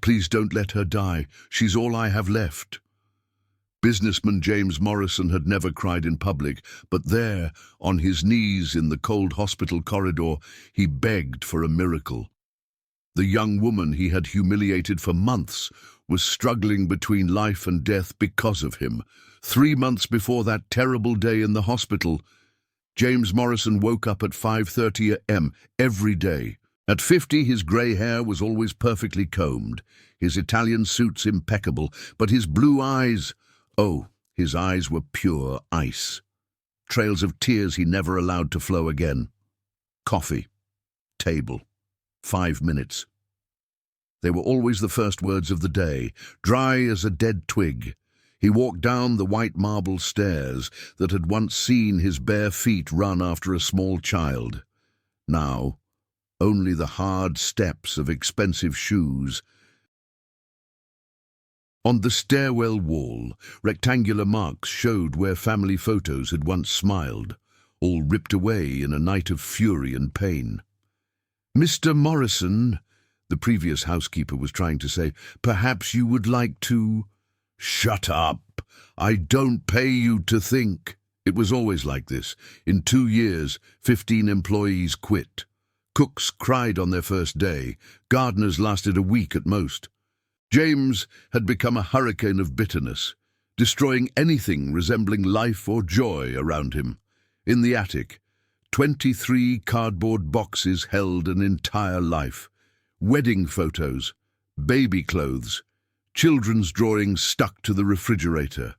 Please don't let her die. She's all I have left." Businessman James Morrison had never cried in public, but there, on his knees in the cold hospital corridor, he begged for a miracle. The young woman he had humiliated for months was struggling between life and death because of him. 3 months before that terrible day in the hospital, James Morrison woke up at 5:30 a.m. every day. At 50, his grey hair was always perfectly combed, his Italian suits impeccable, but his blue eyes, oh, his eyes were pure ice. Trails of tears he never allowed to flow again. Coffee. Table. 5 minutes. They were always the first words of the day, dry as a dead twig. He walked down the white marble stairs that had once seen his bare feet run after a small child. Now, only the hard steps of expensive shoes. On the stairwell wall, rectangular marks showed where family photos had once smiled, all ripped away in a night of fury and pain. "Mr. Morrison," the previous housekeeper was trying to say, "perhaps you would like to—" "Shut up! I don't pay you to think." It was always like this. In 2 years, 15 employees quit. Cooks cried on their first day. Gardeners lasted a week at most. James had become a hurricane of bitterness, destroying anything resembling life or joy around him. In the attic, 23 cardboard boxes held an entire life. Wedding photos, baby clothes, children's drawings stuck to the refrigerator,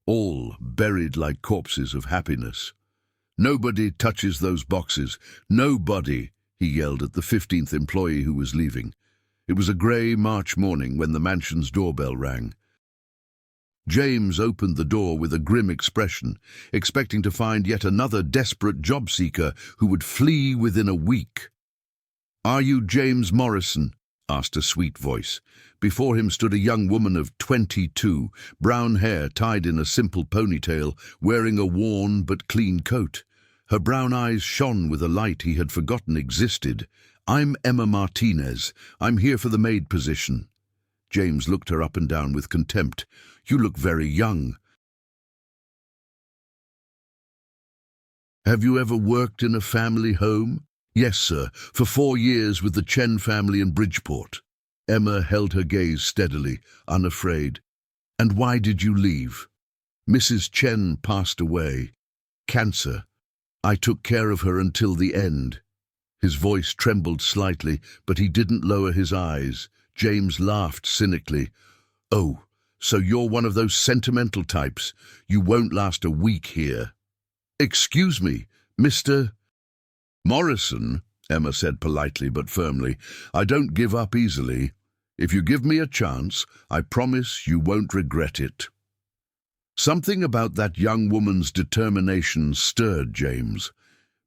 all buried like corpses of happiness. "Nobody touches those boxes. Nobody," he yelled at the 15th employee who was leaving. It was a grey March morning when the mansion's doorbell rang. James opened the door with a grim expression, expecting to find yet another desperate job seeker who would flee within a week. "Are you James Morrison?" asked a sweet voice. Before him stood a young woman of 22, brown hair tied in a simple ponytail, wearing a worn but clean coat. Her brown eyes shone with a light he had forgotten existed. "I'm Emma Martinez. I'm here for the maid position." James looked her up and down with contempt. "You look very young." "Have you ever worked in a family home?" "Yes, sir, for 4 years with the Chen family in Bridgeport." Emma held her gaze steadily, unafraid. "And why did you leave?" "Mrs. Chen passed away. Cancer. I took care of her until the end." His voice trembled slightly, but he didn't lower his eyes. James laughed cynically. "Oh, so you're one of those sentimental types. You won't last a week here." "Excuse me, Mr. Morrison," Emma said politely but firmly. "I don't give up easily. If you give me a chance, I promise you won't regret it." Something about that young woman's determination stirred James.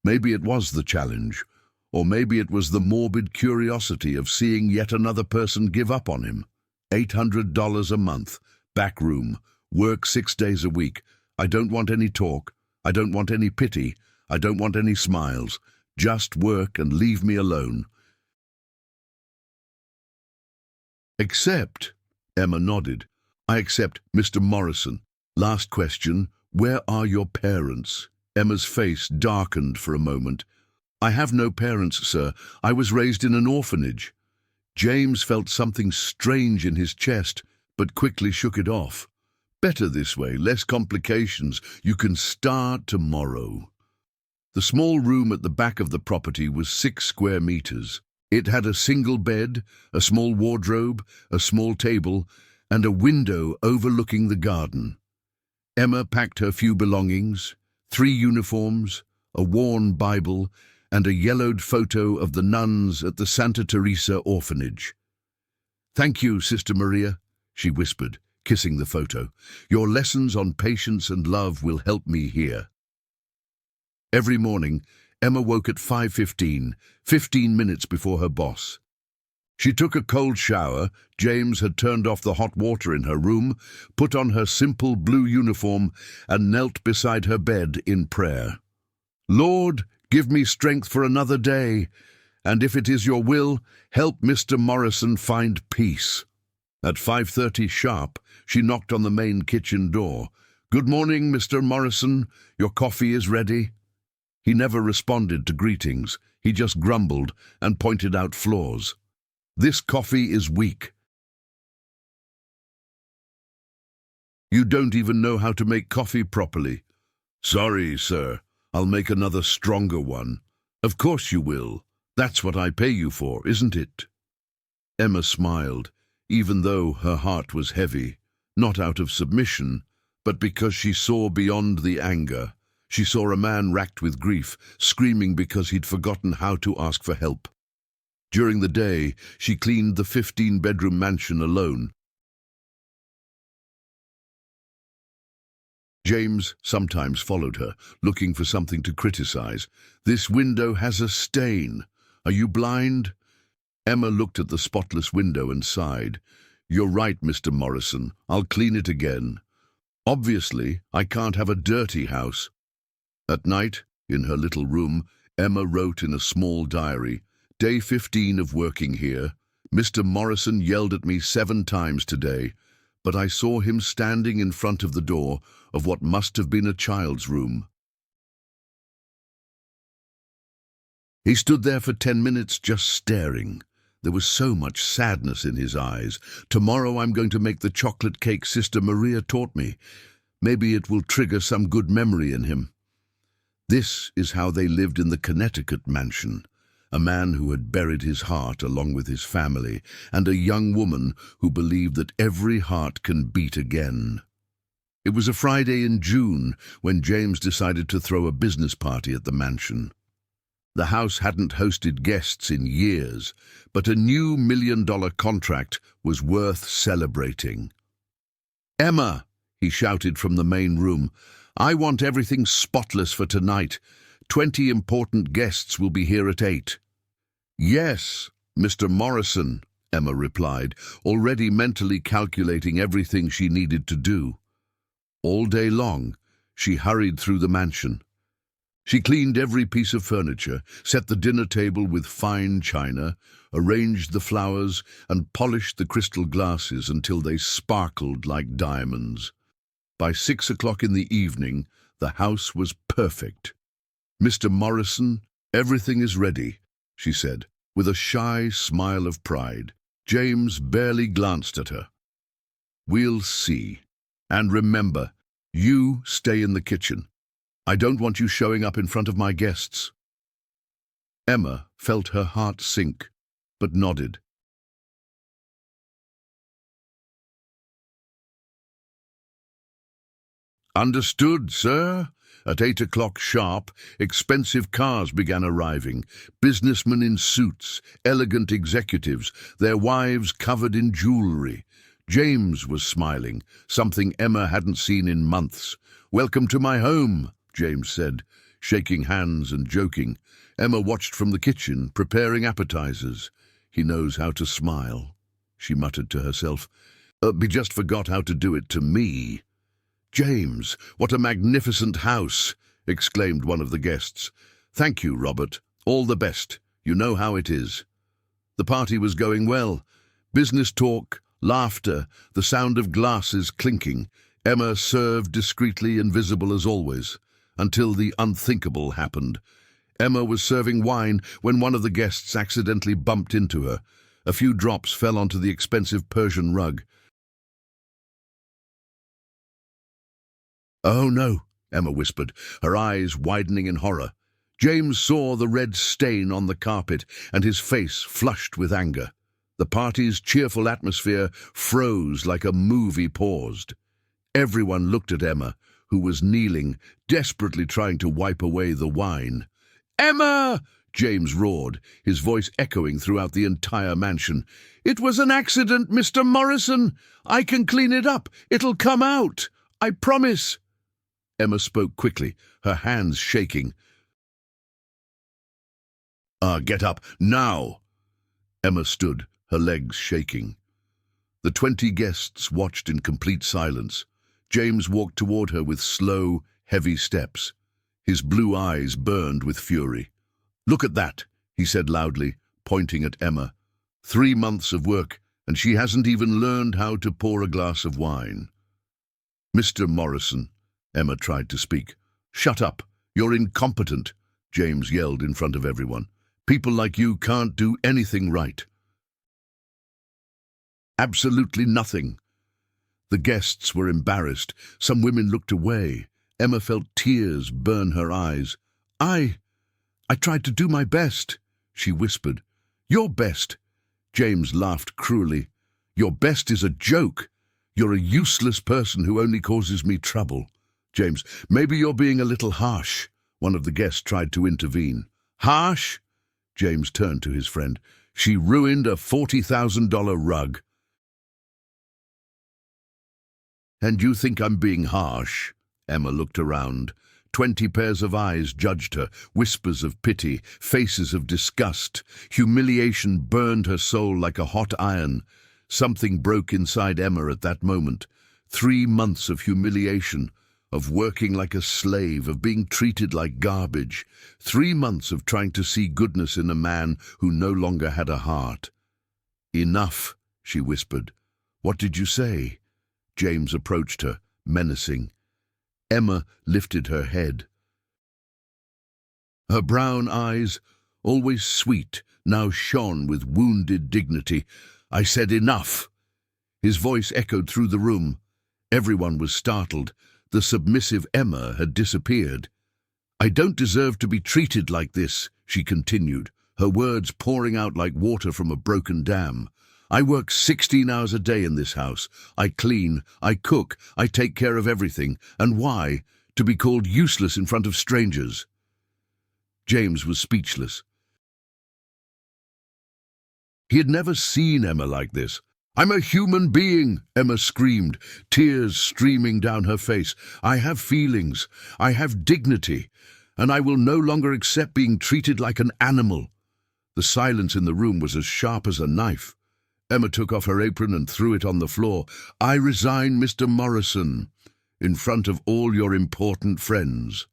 Maybe it was the challenge, or maybe it was the morbid curiosity of seeing yet another person give up on him. $800 a month, back room, work 6 days a week. I don't want any talk. I don't want any pity. I don't want any smiles. Just work and leave me alone. "Accept," Emma nodded. "I accept, Mr. Morrison. Last question, where are your parents?" Emma's face darkened for a moment. "I have no parents, sir. I was raised in an orphanage." James felt something strange in his chest, but quickly shook it off. "Better this way, less complications. You can start tomorrow." The small room at the back of the property was 6 square meters. It had a single bed, a small wardrobe, a small table, and a window overlooking the garden. Emma packed her few belongings, 3 uniforms, a worn Bible, and a yellowed photo of the nuns at the Santa Teresa orphanage. "Thank you, Sister Maria," she whispered, kissing the photo. "Your lessons on patience and love will help me here." Every morning, Emma woke at 5:15, 15 minutes before her boss. She took a cold shower. James had turned off the hot water in her room, put on her simple blue uniform, and knelt beside her bed in prayer. "Lord, give me strength for another day, and if it is your will, help Mr. Morrison find peace." At 5:30 sharp, she knocked on the main kitchen door. "Good morning, Mr. Morrison. Your coffee is ready." He never responded to greetings. He just grumbled and pointed out flaws. "This coffee is weak. You don't even know how to make coffee properly." "Sorry, sir. I'll make another stronger one." "Of course you will. That's what I pay you for, isn't it?" Emma smiled, even though her heart was heavy, not out of submission, but because she saw beyond the anger. She saw a man racked with grief, screaming because he'd forgotten how to ask for help. During the day, she cleaned the 15-bedroom mansion alone. James sometimes followed her, looking for something to criticize. "This window has a stain. Are you blind?" Emma looked at the spotless window and sighed. "You're right, Mr. Morrison. I'll clean it again. Obviously, I can't have a dirty house." At night, in her little room, Emma wrote in a small diary, "Day 15 of working here. Mr. Morrison yelled at me 7 times today, but I saw him standing in front of the door of what must have been a child's room. He stood there for 10 minutes just staring. There was so much sadness in his eyes. Tomorrow I'm going to make the chocolate cake Sister Maria taught me. Maybe it will trigger some good memory in him." This is how they lived in the Connecticut mansion. A man who had buried his heart along with his family, and a young woman who believed that every heart can beat again. It was a Friday in June when James decided to throw a business party at the mansion. The house hadn't hosted guests in years, but a new $1 million contract was worth celebrating. "Emma," he shouted from the main room, "I want everything spotless for tonight. 20 important guests will be here at 8. "Yes, Mr. Morrison," Emma replied, already mentally calculating everything she needed to do. All day long, she hurried through the mansion. She cleaned every piece of furniture, set the dinner table with fine china, arranged the flowers, and polished the crystal glasses until they sparkled like diamonds. By 6 o'clock in the evening, the house was perfect. "Mr. Morrison, everything is ready," she said, with a shy smile of pride. James barely glanced at her. "We'll see. And remember, you stay in the kitchen. I don't want you showing up in front of my guests." Emma felt her heart sink, but nodded. "Understood, sir." At 8 o'clock sharp, expensive cars began arriving, businessmen in suits, elegant executives, their wives covered in jewelry. James was smiling, something Emma hadn't seen in months. "Welcome to my home," James said, shaking hands and joking. Emma watched from the kitchen, preparing appetizers. "He knows how to smile," she muttered to herself. He just forgot how to do it to me." "James, what a magnificent house!" exclaimed one of the guests. "Thank you, Robert. All the best. You know how it is." The party was going well. Business talk, laughter, the sound of glasses clinking. Emma served discreetly, invisible as always, until the unthinkable happened. Emma was serving wine when one of the guests accidentally bumped into her. A few drops fell onto the expensive Persian rug. "Oh no," Emma whispered, her eyes widening in horror. James saw the red stain on the carpet, and his face flushed with anger. The party's cheerful atmosphere froze like a movie paused. Everyone looked at Emma, who was kneeling, desperately trying to wipe away the wine. "Emma!" James roared, his voice echoing throughout the entire mansion. "It was an accident, Mr. Morrison. I can clean it up. It'll come out. I promise." Emma spoke quickly, her hands shaking. Get up, now!" Emma stood, her legs shaking. The 20 guests watched in complete silence. James walked toward her with slow, heavy steps. His blue eyes burned with fury. "Look at that," he said loudly, pointing at Emma. 3 months of work, And she hasn't even learned how to pour a glass of wine. Mr. Morrison, Emma tried to speak. Shut up, you're incompetent, James yelled in front of everyone. People like you can't do anything right. Absolutely nothing. The guests were embarrassed. Some women looked away. Emma felt tears burn her eyes. I tried to do my best, she whispered. Your best? James laughed cruelly. Your best is a joke. You're a useless person who only causes me trouble. James, maybe you're being a little harsh. One of the guests tried to intervene. Harsh? James turned to his friend. She ruined a $40,000 rug. And you think I'm being harsh? Emma looked around. 20 pairs of eyes judged her, whispers of pity, faces of disgust. Humiliation burned her soul like a hot iron. Something broke inside Emma at that moment. 3 months of humiliation, of working like a slave, of being treated like garbage. 3 months of trying to see goodness in a man who no longer had a heart. Enough, she whispered. What did you say? James approached her, menacing. Emma lifted her head. Her brown eyes, always sweet, now shone with wounded dignity. I said enough. His voice echoed through the room. Everyone was startled. The submissive Emma had disappeared. I don't deserve to be treated like this, she continued, her words pouring out like water from a broken dam. I work 16 hours a day in this house. I clean, I cook, I take care of everything. And why? To be called useless in front of strangers. James was speechless. He had never seen Emma like this. I'm a human being, Emma screamed, tears streaming down her face. I have feelings, I have dignity, and I will no longer accept being treated like an animal. The silence in the room was as sharp as a knife. Emma took off her apron and threw it on the floor. I resign, Mr. Morrison, in front of all your important friends.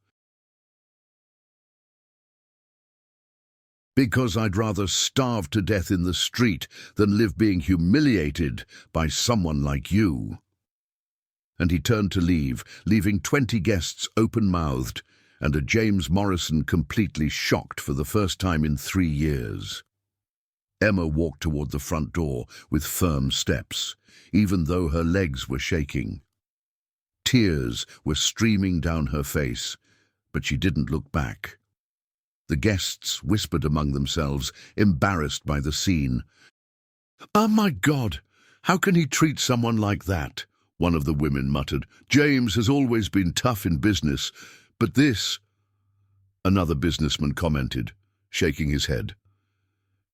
Because I'd rather starve to death in the street than live being humiliated by someone like you. And he turned to leave, leaving 20 guests open-mouthed and a James Morrison completely shocked for the first time in 3 years. Emma walked toward the front door with firm steps, even though her legs were shaking. Tears were streaming down her face, but she didn't look back. The guests whispered among themselves, embarrassed by the scene. Oh my God, how can he treat someone like that? One of the women muttered. James has always been tough in business, but this... Another businessman commented, shaking his head.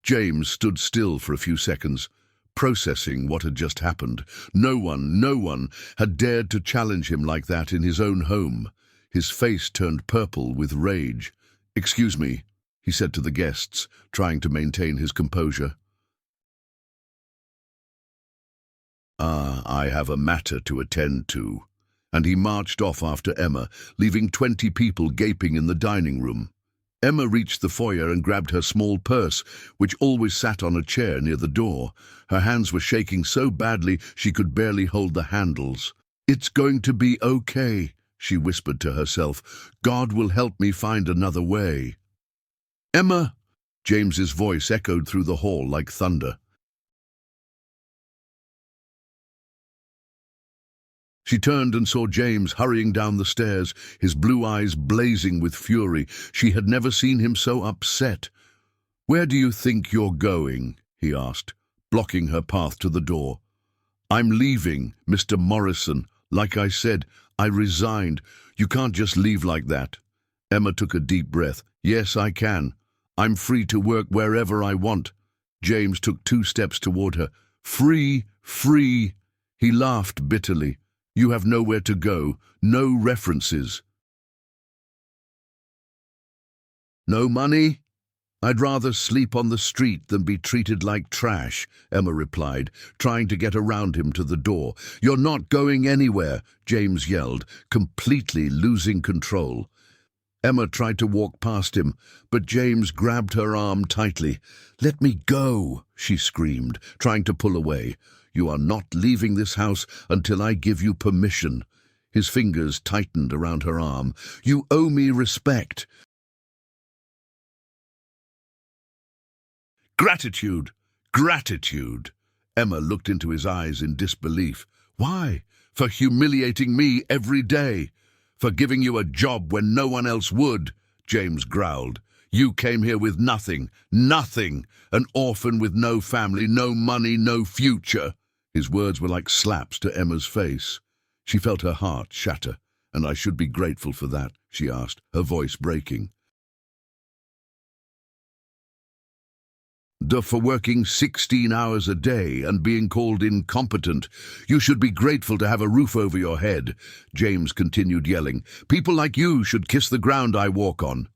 James stood still for a few seconds, processing what had just happened. No one had dared to challenge him like that in his own home. His face turned purple with rage. Excuse me, he said to the guests, trying to maintain his composure. I have a matter to attend to. And he marched off after Emma, leaving 20 people gaping in the dining room. Emma reached the foyer and grabbed her small purse, which always sat on a chair near the door. Her hands were shaking so badly she could barely hold the handles. It's going to be okay, she whispered to herself. God will help me find another way. Emma! James's voice echoed through the hall like thunder. She turned and saw James hurrying down the stairs, his blue eyes blazing with fury. She had never seen him so upset. Where do you think you're going? He asked, blocking her path to the door. I'm leaving, Mr. Morrison. Like I said, I resigned. You can't just leave like that. Emma took a deep breath. Yes, I can. I'm free to work wherever I want. James took 2 steps toward her. Free, free. He laughed bitterly. You have nowhere to go, no references. No money? I'd rather sleep on the street than be treated like trash, Emma replied, trying to get around him to the door. You're not going anywhere, James yelled, completely losing control. Emma tried to walk past him, but James grabbed her arm tightly. "Let me go," she screamed, trying to pull away. "You are not leaving this house until I give you permission." His fingers tightened around her arm. "You owe me respect." "Gratitude! Gratitude!" Emma looked into his eyes in disbelief. "Why? For humiliating me every day. For giving you a job when no one else would," James growled. "You came here with nothing, nothing. An orphan with no family, no money, no future." His words were like slaps to Emma's face. She felt her heart shatter. "And I should be grateful for that?" she asked, her voice breaking. "For working 16 hours a day and being called incompetent. You should be grateful to have a roof over your head," James continued yelling. "People like you should kiss the ground I walk on."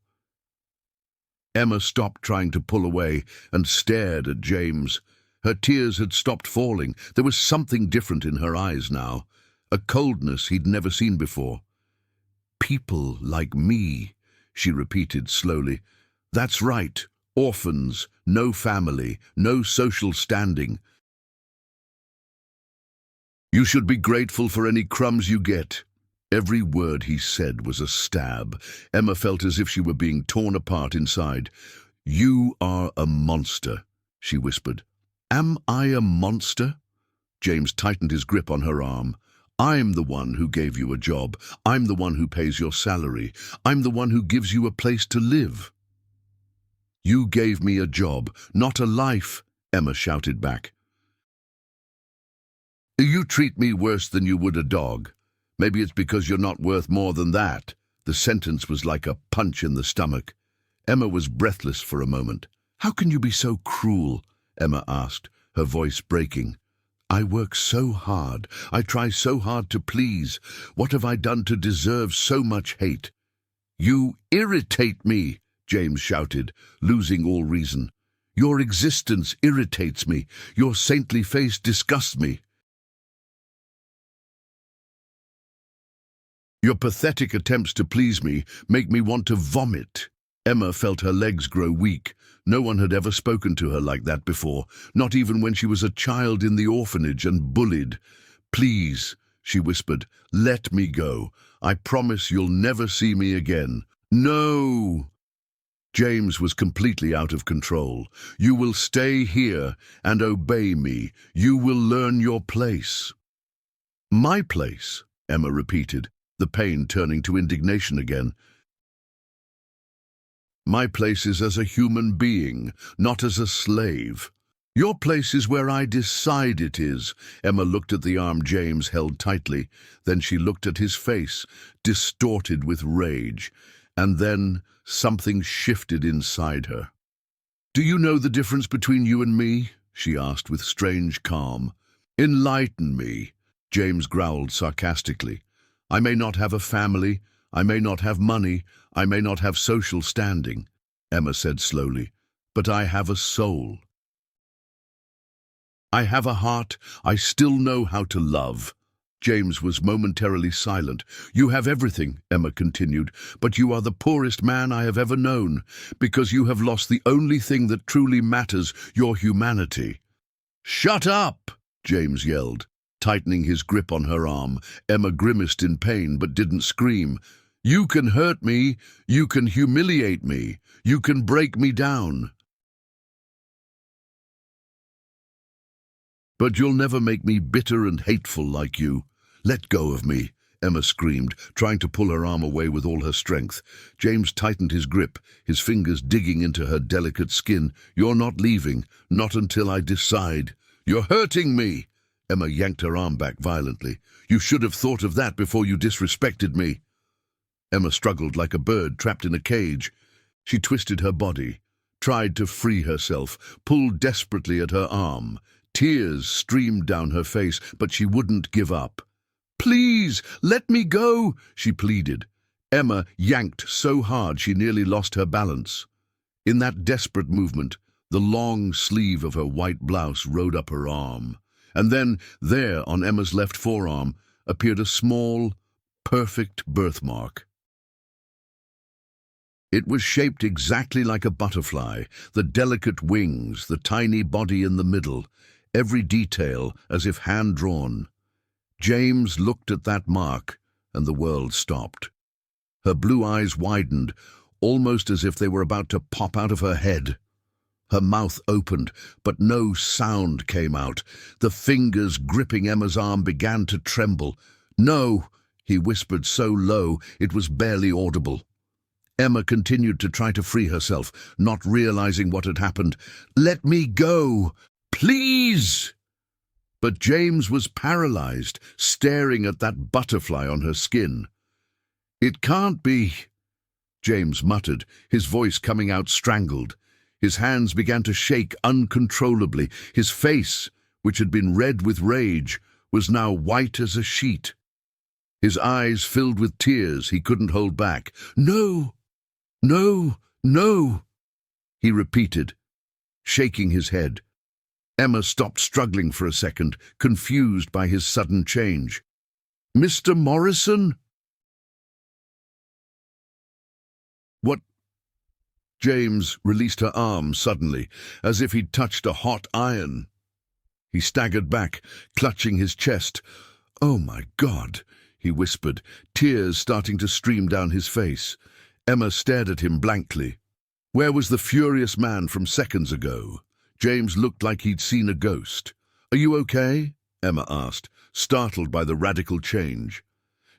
Emma stopped trying to pull away and stared at James. Her tears had stopped falling. There was something different in her eyes now, a coldness he'd never seen before. "People like me," she repeated slowly. "That's right. Orphans, no family, no social standing. You should be grateful for any crumbs you get." Every word he said was a stab. Emma felt as if she were being torn apart inside. "You are a monster," she whispered. "Am I a monster?" James tightened his grip on her arm. "I'm the one who gave you a job. I'm the one who pays your salary. I'm the one who gives you a place to live." "You gave me a job, not a life," Emma shouted back. "You treat me worse than you would a dog. Maybe it's because you're not worth more than that." The sentence was like a punch in the stomach. Emma was breathless for a moment. "How can you be so cruel?" Emma asked, her voice breaking. "I work so hard. I try so hard to please. What have I done to deserve so much hate?" "You irritate me," James shouted, losing all reason. "Your existence irritates me. Your saintly face disgusts me. Your pathetic attempts to please me make me want to vomit." Emma felt her legs grow weak. No one had ever spoken to her like that before, not even when she was a child in the orphanage and bullied. "Please," she whispered, "let me go. I promise you'll never see me again." "No!" James was completely out of control. "You will stay here and obey me. You will learn your place." "My place?" Emma repeated, the pain turning to indignation again. "My place is as a human being, not as a slave." "Your place is where I decide it is." Emma looked at the arm James held tightly. Then she looked at his face, distorted with rage. And then something shifted inside her. "Do you know the difference between you and me?" she asked with strange calm. "Enlighten me," James growled sarcastically. "I may not have a family, I may not have money, I may not have social standing," Emma said slowly, "but I have a soul. I have a heart. I still know how to love." James was momentarily silent. "You have everything," Emma continued, "but you are the poorest man I have ever known, because you have lost the only thing that truly matters, your humanity." "Shut up!" James yelled, tightening his grip on her arm. Emma grimaced in pain but didn't scream. "You can hurt me. You can humiliate me. You can break me down. But you'll never make me bitter and hateful like you. Let go of me," Emma screamed, trying to pull her arm away with all her strength. James tightened his grip, his fingers digging into her delicate skin. "You're not leaving, not until I decide." "You're hurting me!" Emma yanked her arm back violently. "You should have thought of that before you disrespected me." Emma struggled like a bird trapped in a cage. She twisted her body, tried to free herself, pulled desperately at her arm. Tears streamed down her face, but she wouldn't give up. "Please, let me go," she pleaded. Emma yanked so hard she nearly lost her balance. In that desperate movement, the long sleeve of her white blouse rode up her arm. And then, there on Emma's left forearm, appeared a small, perfect birthmark. It was shaped exactly like a butterfly, the delicate wings, the tiny body in the middle, every detail as if hand-drawn. James looked at that mark, and the world stopped. Her blue eyes widened, almost as if they were about to pop out of her head. Her mouth opened, but no sound came out. The fingers gripping Emma's arm began to tremble. "No," he whispered so low it was barely audible. Emma continued to try to free herself, not realizing what had happened. "Let me go! Please!" But James was paralyzed, staring at that butterfly on her skin. "It can't be," James muttered, his voice coming out strangled. His hands began to shake uncontrollably. His face, which had been red with rage, was now white as a sheet. His eyes filled with tears he couldn't hold back. "No! No! No!" he repeated, shaking his head. Emma stopped struggling for a second, confused by his sudden change. "Mr. Morrison?" "What?" James released her arm suddenly, as if he'd touched a hot iron. He staggered back, clutching his chest. "Oh, my God," he whispered, tears starting to stream down his face. Emma stared at him blankly. Where was the furious man from seconds ago? James looked like he'd seen a ghost. "Are you okay?" Emma asked, startled by the radical change.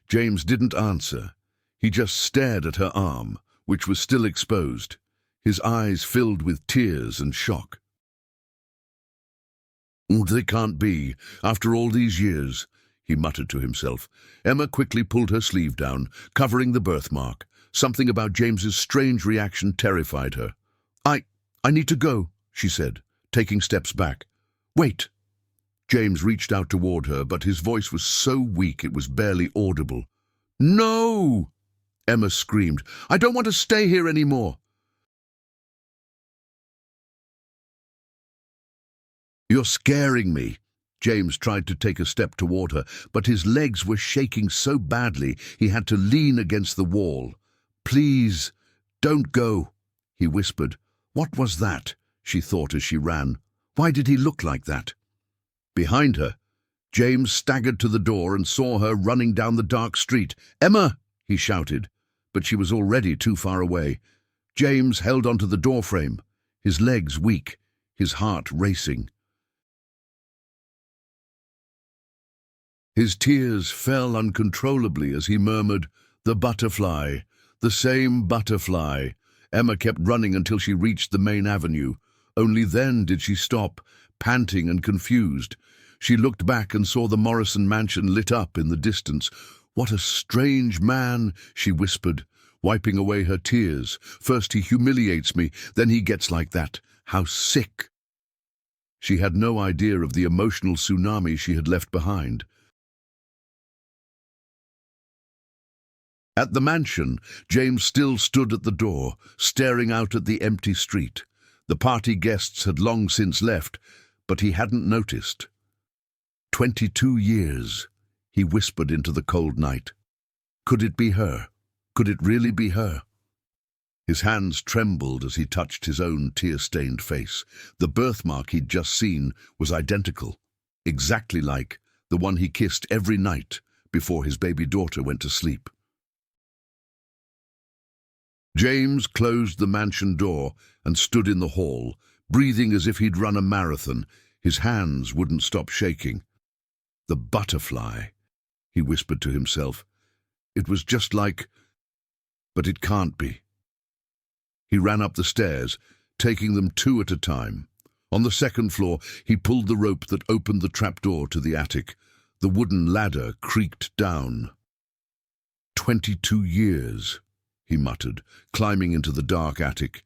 James didn't answer. He just stared at her arm, which was still exposed, his eyes filled with tears and shock. "They can't be, after all these years," he muttered to himself. Emma quickly pulled her sleeve down, covering the birthmark. Something about James's strange reaction terrified her. I need to go," she said, taking steps back. "Wait." James reached out toward her, but his voice was so weak it was barely audible. "No!" Emma screamed. "I don't want to stay here anymore." "You're scaring me." James tried to take a step toward her, but his legs were shaking so badly he had to lean against the wall. "Please, don't go," he whispered. What was that? She thought as she ran. Why did he look like that? Behind her, James staggered to the door and saw her running down the dark street. "Emma!" he shouted, but she was already too far away. James held onto the doorframe, his legs weak, his heart racing. His tears fell uncontrollably as he murmured, "The butterfly, the same butterfly." Emma kept running until she reached the main avenue. Only then did she stop, panting and confused. She looked back and saw the Morrison mansion lit up in the distance. "What a strange man," she whispered, wiping away her tears. "First he humiliates me, then he gets like that. How sick!" She had no idea of the emotional tsunami she had left behind. At the mansion, James still stood at the door, staring out at the empty street. The party guests had long since left, but he hadn't noticed. 22 years, he whispered into the cold night. Could it be her? Could it really be her? His hands trembled as he touched his own tear-stained face. The birthmark he'd just seen was identical, exactly like the one he kissed every night before his baby daughter went to sleep. James closed the mansion door and stood in the hall, breathing as if he'd run a marathon. His hands wouldn't stop shaking. "The butterfly," he whispered to himself. "It was just like... but it can't be." He ran up the stairs, taking them 2 at a time. On the second floor, he pulled the rope that opened the trapdoor to the attic. The wooden ladder creaked down. 22 years, he muttered, climbing into the dark attic.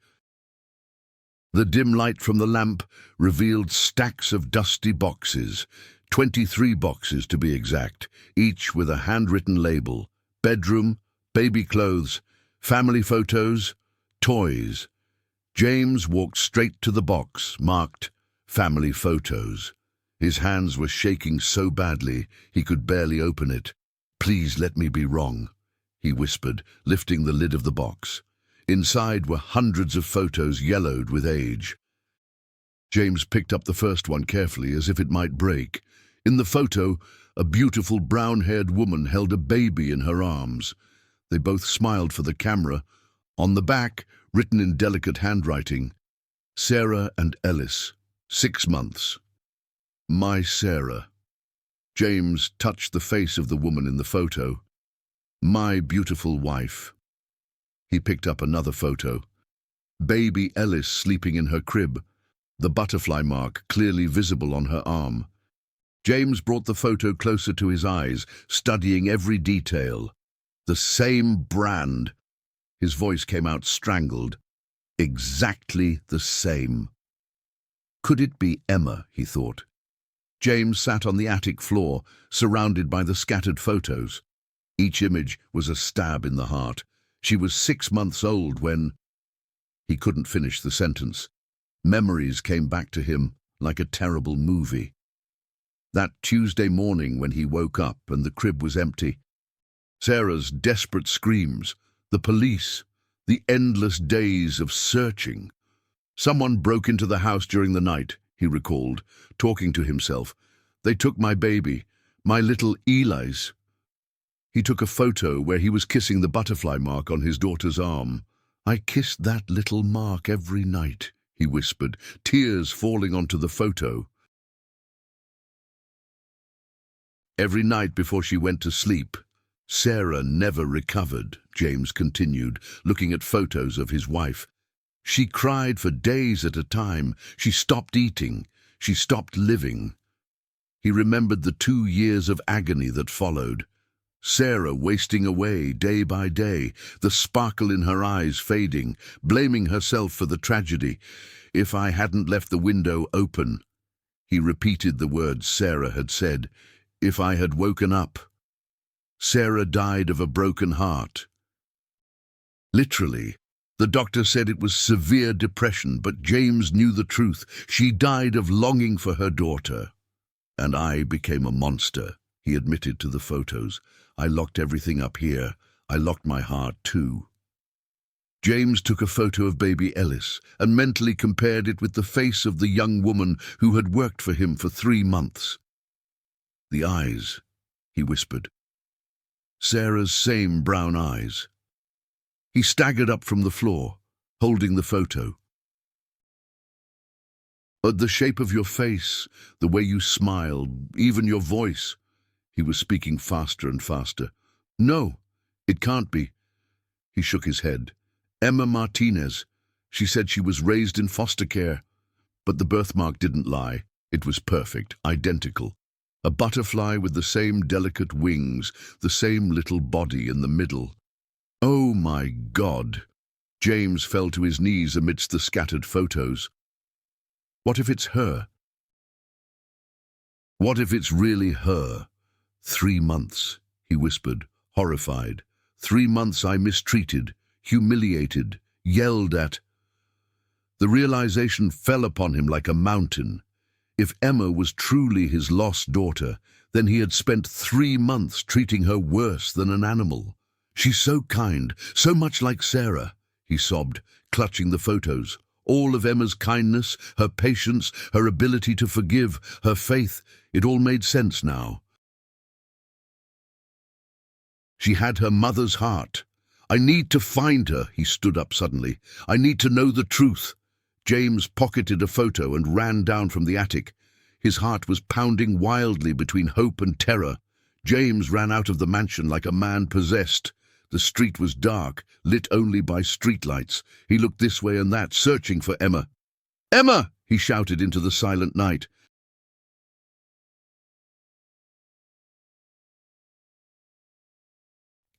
The dim light from the lamp revealed stacks of dusty boxes, 23 boxes to be exact, each with a handwritten label: bedroom, baby clothes, family photos, toys. James walked straight to the box marked family photos. His hands were shaking so badly he could barely open it. "Please let me be wrong," he whispered, lifting the lid of the box. Inside were hundreds of photos yellowed with age. James picked up the first one carefully, as if it might break. In the photo, a beautiful brown-haired woman held a baby in her arms. They both smiled for the camera. On the back, written in delicate handwriting, Sarah and Ellis, 6 months. My Sarah. James touched the face of the woman in the photo. My beautiful wife. He picked up another photo. Baby Ellis sleeping in her crib, the butterfly mark clearly visible on her arm. James brought the photo closer to his eyes, studying every detail. The same brand. His voice came out strangled. Exactly the same. Could it be Emma, he thought. James sat on the attic floor, surrounded by the scattered photos. Each image was a stab in the heart. She was 6 months old when... He couldn't finish the sentence. Memories came back to him like a terrible movie. That Tuesday morning when he woke up and the crib was empty. Sarah's desperate screams, the police, the endless days of searching. Someone broke into the house during the night, he recalled, talking to himself. They took my baby, my little Eli's. He took a photo where he was kissing the butterfly mark on his daughter's arm. I kissed that little mark every night, he whispered, tears falling onto the photo. Every night before she went to sleep. Sarah never recovered, James continued, looking at photos of his wife. She cried for days at a time. She stopped eating. She stopped living. He remembered the 2 years of agony that followed. Sarah wasting away day by day, the sparkle in her eyes fading, blaming herself for the tragedy. If I hadn't left the window open. He repeated the words Sarah had said. If I had woken up. Sarah died of a broken heart. Literally, the doctor said it was severe depression, but James knew the truth. She died of longing for her daughter. And I became a monster, he admitted to the photos. I locked everything up here. I locked my heart too. James took a photo of baby Ellis and mentally compared it with the face of the young woman who had worked for him for 3 months. The eyes, he whispered. Sarah's same brown eyes. He staggered up from the floor, holding the photo. The shape of your face, the way you smiled, even your voice. He was speaking faster and faster. No, it can't be. He shook his head. Emma Martinez. She said she was raised in foster care. But the birthmark didn't lie. It was perfect, identical. A butterfly with the same delicate wings, the same little body in the middle. Oh my God! James fell to his knees amidst the scattered photos. What if it's her? What if it's really her? 3 months, he whispered, horrified. 3 months I mistreated, humiliated, yelled at. The realization fell upon him like a mountain. If Emma was truly his lost daughter, then he had spent 3 months treating her worse than an animal. She's so kind, so much like Sarah, he sobbed, clutching the photos. All of Emma's kindness, her patience, her ability to forgive, her faith, it all made sense now. She had her mother's heart. I need to find her, he stood up suddenly. I need to know the truth. James pocketed a photo and ran down from the attic. His heart was pounding wildly between hope and terror. James ran out of the mansion like a man possessed. The street was dark, lit only by streetlights. He looked this way and that, searching for Emma. "Emma!" he shouted into the silent night.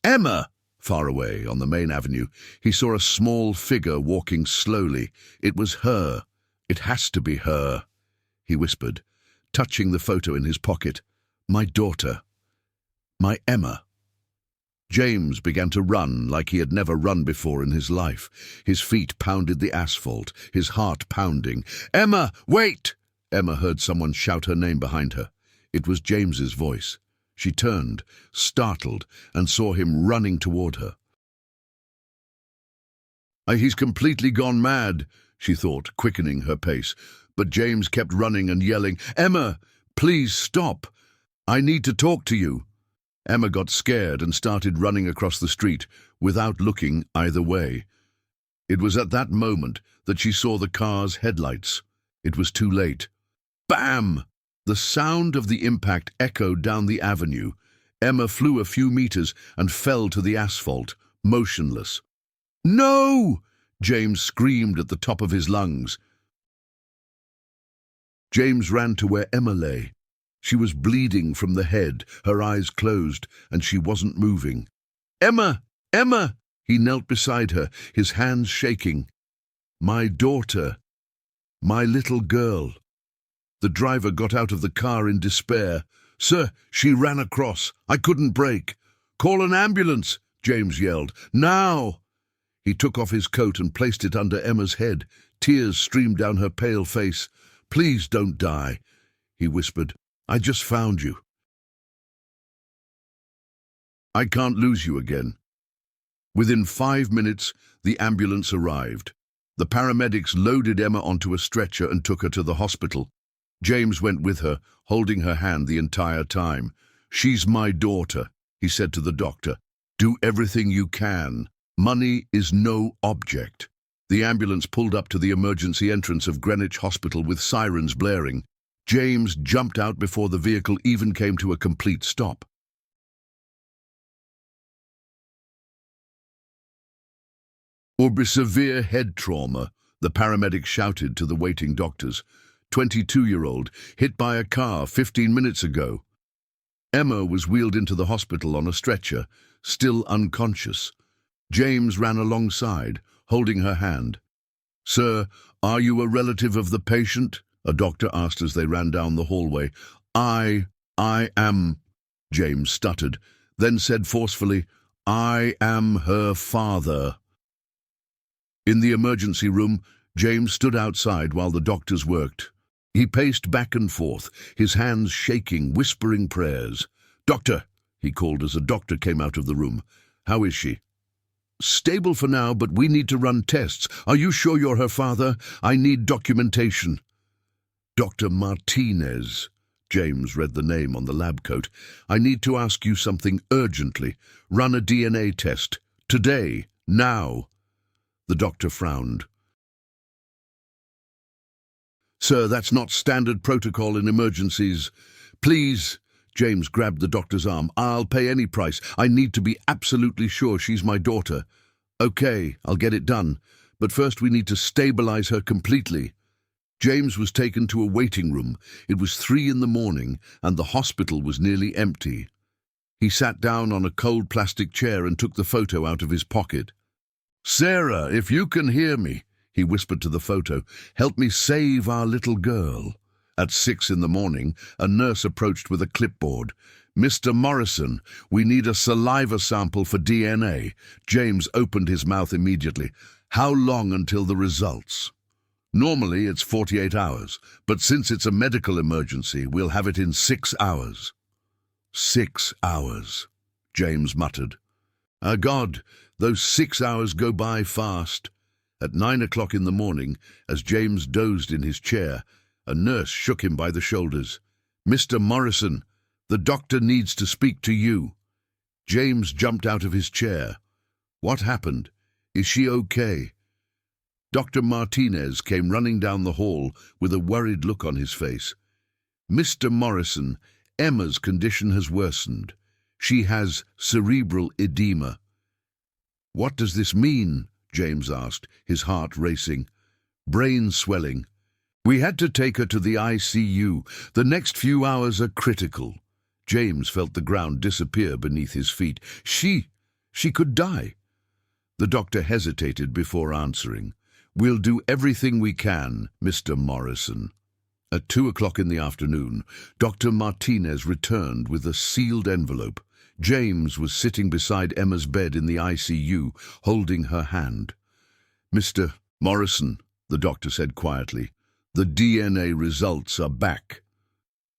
"Emma!" Far away, on the main avenue, he saw a small figure walking slowly. It was her. "It has to be her," he whispered, touching the photo in his pocket. "My daughter. My Emma." James began to run like he had never run before in his life. His feet pounded the asphalt, his heart pounding. "Emma, wait!" Emma heard someone shout her name behind her. It was James's voice. She turned, startled, and saw him running toward her. He's completely gone mad, she thought, quickening her pace. But James kept running and yelling, "Emma, please stop. I need to talk to you." Emma got scared and started running across the street without looking either way. It was at that moment that she saw the car's headlights. It was too late. Bam! The sound of the impact echoed down the avenue. Emma flew a few meters and fell to the asphalt, motionless. "No!" James screamed at the top of his lungs. James ran to where Emma lay. She was bleeding from the head, her eyes closed, and she wasn't moving. "Emma! Emma!" He knelt beside her, his hands shaking. "My daughter. My little girl." The driver got out of the car in despair. "Sir, she ran across. I couldn't brake." "Call an ambulance," James yelled. "Now!" He took off his coat and placed it under Emma's head. Tears streamed down her pale face. "Please don't die," he whispered. "I just found you. I can't lose you again." Within 5 minutes, the ambulance arrived. The paramedics loaded Emma onto a stretcher and took her to the hospital. James went with her, holding her hand the entire time. "She's my daughter," he said to the doctor. "Do everything you can. Money is no object." The ambulance pulled up to the emergency entrance of Greenwich Hospital with sirens blaring. James jumped out before the vehicle even came to a complete stop. "Or be severe head trauma," the paramedic shouted to the waiting doctors. 22-year-old, hit by a car 15 minutes ago. Emma was wheeled into the hospital on a stretcher, still unconscious. James ran alongside, holding her hand. "Sir, are you a relative of the patient?" a doctor asked as they ran down the hallway. I am," James stuttered, then said forcefully, "I am her father." In the emergency room, James stood outside while the doctors worked. He paced back and forth, his hands shaking, whispering prayers. "Doctor," he called as a doctor came out of the room. "How is she?" "Stable for now, but we need to run tests. Are you sure you're her father? I need documentation." "Dr. Martinez," James read the name on the lab coat. "I need to ask you something urgently. Run a DNA test. Today. Now." The doctor frowned. "Sir, that's not standard protocol in emergencies." "Please," James grabbed the doctor's arm. "I'll pay any price. I need to be absolutely sure she's my daughter." "Okay, I'll get it done. But first we need to stabilize her completely." James was taken to a waiting room. It was 3 in the morning, and the hospital was nearly empty. He sat down on a cold plastic chair and took the photo out of his pocket. "Sarah, if you can hear me," he whispered to the photo, "help me save our little girl." At 6 in the morning, a nurse approached with a clipboard. "Mr. Morrison, we need a saliva sample for DNA." James opened his mouth immediately. "How long until the results?" "Normally it's 48 hours, but since it's a medical emergency, we'll have it in 6 hours. 6 hours, James muttered. God, those 6 hours go by fast. At 9 o'clock in the morning, as James dozed in his chair, a nurse shook him by the shoulders. "Mr. Morrison, the doctor needs to speak to you." James jumped out of his chair. "What happened? Is she okay?" Dr. Martinez came running down the hall with a worried look on his face. "Mr. Morrison, Emma's condition has worsened. She has cerebral edema." "What does this mean?" James asked, his heart racing. "Brain swelling. We had to take her to the ICU. The next few hours are critical." James felt the ground disappear beneath his feet. She could die." The doctor hesitated before answering. "We'll do everything we can, Mr. Morrison." At 2 o'clock in the afternoon, Dr. Martinez returned with a sealed envelope. James was sitting beside Emma's bed in the ICU, holding her hand. "Mr. Morrison," the doctor said quietly, "the DNA results are back."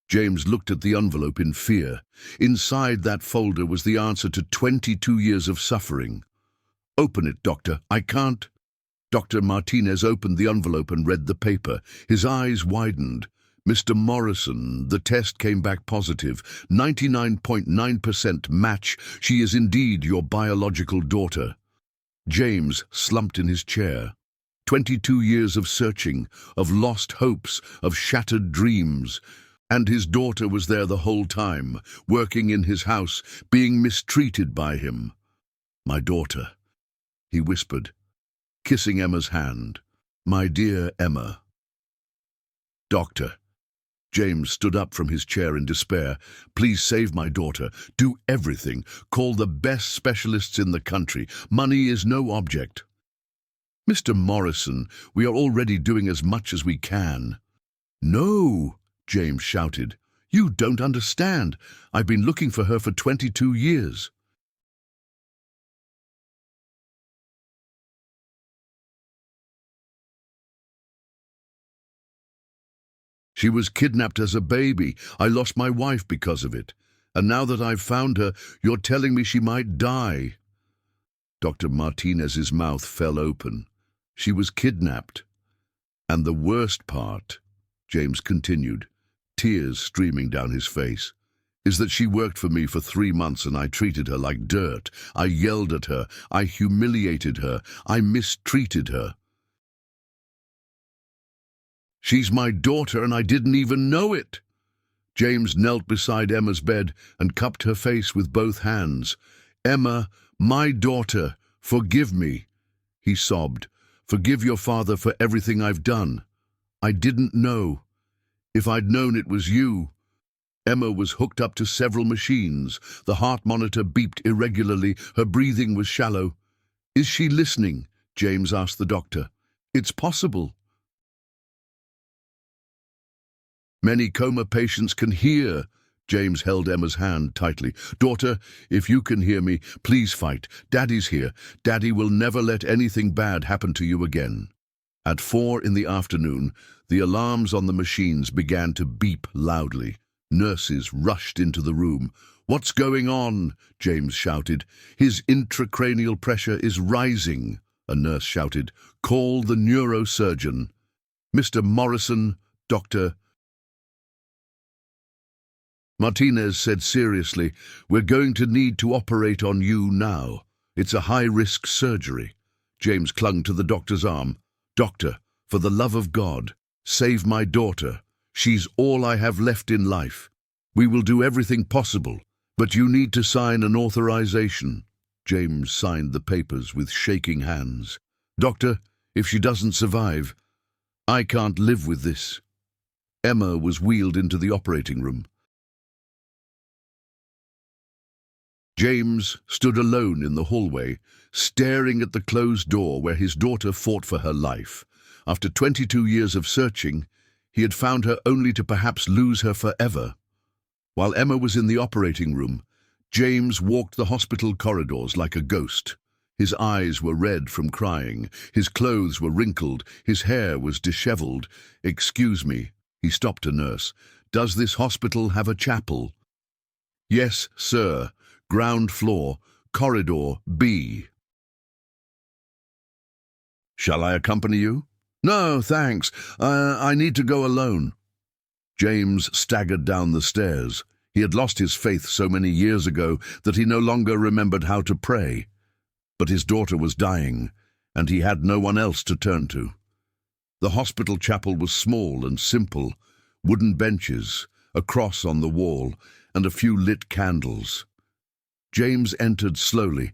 James looked at the envelope in fear. Inside that folder was the answer to 22 years of suffering. "Open it, doctor. I can't." Dr. Martinez opened the envelope and read the paper. His eyes widened. Mr. Morrison, the test came back positive. 99.9% match. She is indeed your biological daughter. James slumped in his chair. 22 years of searching, of lost hopes, of shattered dreams. And his daughter was there the whole time, working in his house, being mistreated by him. My daughter, he whispered, kissing Emma's hand. My dear Emma. Doctor. James stood up from his chair in despair. Please save my daughter. Do everything. Call the best specialists in the country. Money is no object. Mr. Morrison, we are already doing as much as we can. No, James shouted. You don't understand. I've been looking for her for 22 years. She was kidnapped as a baby. I lost my wife because of it. And now that I've found her, you're telling me she might die. Dr. Martinez's mouth fell open. She was kidnapped. And the worst part, James continued, tears streaming down his face, is that she worked for me for 3 months and I treated her like dirt. I yelled at her. I humiliated her. I mistreated her. She's my daughter and I didn't even know it. James knelt beside Emma's bed and cupped her face with both hands. Emma, my daughter, forgive me, he sobbed. Forgive your father for everything I've done. I didn't know. If I'd known it was you. Emma was hooked up to several machines. The heart monitor beeped irregularly. Her breathing was shallow. Is she listening? James asked the doctor. It's possible. Many coma patients can hear. James held Emma's hand tightly. Daughter, if you can hear me, please fight. Daddy's here. Daddy will never let anything bad happen to you again. At 4 in the afternoon, the alarms on the machines began to beep loudly. Nurses rushed into the room. What's going on? James shouted. His intracranial pressure is rising, a nurse shouted. Call the neurosurgeon. Mr. Morrison, doctor. Martinez said seriously, we're going to need to operate on you now. It's a high-risk surgery. James clung to the doctor's arm. Doctor, for the love of God, save my daughter. She's all I have left in life. We will do everything possible, but you need to sign an authorization. James signed the papers with shaking hands. Doctor, if she doesn't survive, I can't live with this. Emma was wheeled into the operating room. James stood alone in the hallway, staring at the closed door where his daughter fought for her life. After 22 years of searching, he had found her only to perhaps lose her forever. While Emma was in the operating room, James walked the hospital corridors like a ghost. His eyes were red from crying, his clothes were wrinkled, his hair was disheveled. Excuse me, he stopped a nurse. Does this hospital have a chapel? Yes, sir. Ground floor, corridor B. Shall I accompany you? No, thanks. I need to go alone. James staggered down the stairs. He had lost his faith so many years ago that he no longer remembered how to pray. But his daughter was dying, and he had no one else to turn to. The hospital chapel was small and simple, wooden benches, a cross on the wall, and a few lit candles. James entered slowly,